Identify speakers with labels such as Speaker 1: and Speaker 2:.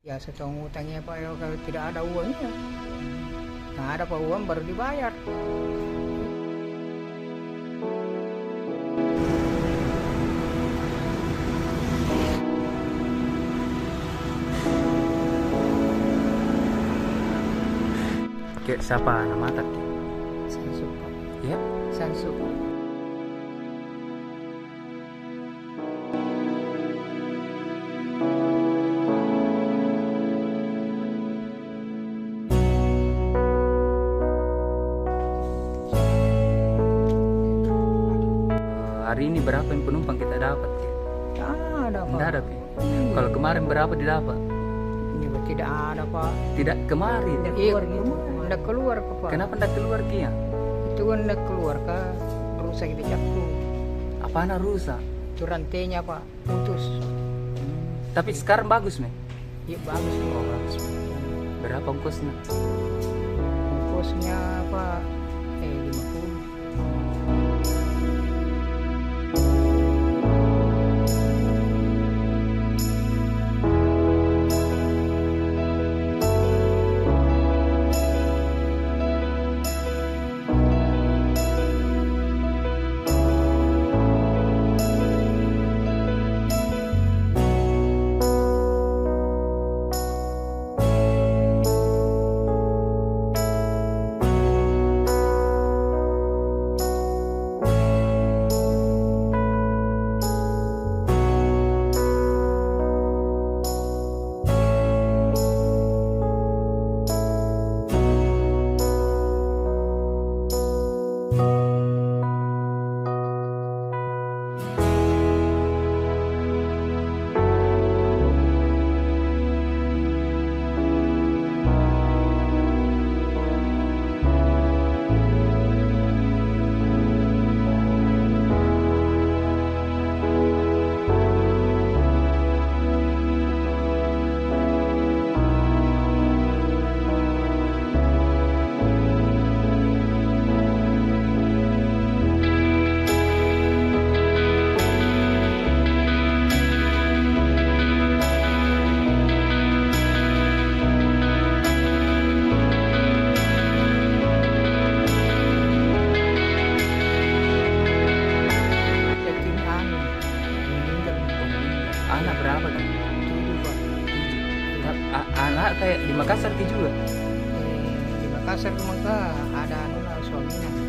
Speaker 1: Ya setong utangnya Pak ya kalau tidak ada uangnya. Nah ada Pak uang baru dibayar.
Speaker 2: Kek siapa nama tak?
Speaker 1: Samsung Pak.
Speaker 2: Ya,
Speaker 1: Samsung.
Speaker 2: hari ini berapa yang penumpang kita dapat? Kek?
Speaker 1: Tidak ada Pak.
Speaker 2: Tidak ada, Kek. Kalau kemarin berapa didapat?
Speaker 1: Ini Pak, tidak ada Pak.
Speaker 2: Tidak kemarin.
Speaker 1: Iya, tidak keluar Pak.
Speaker 2: Kenapa tidak keluar Kia?
Speaker 1: Itu kan tidak keluar Kak. Rusak kita cakup.
Speaker 2: Apaan rusak?
Speaker 1: Itu rantainya Pak. Putus.
Speaker 2: Tapi sekarang bagus nih.
Speaker 1: Iya bagus Pak.
Speaker 2: Oh, bagus. Berapa ongkosnya?
Speaker 1: Ongkosnya Pak 50. Yatim anu meninggal
Speaker 2: Anak berapa Kak?
Speaker 1: 7 Pak.
Speaker 2: Anak kayak di Makassar Ki juga.
Speaker 1: Di Makassar memang ada anu lah suaminya.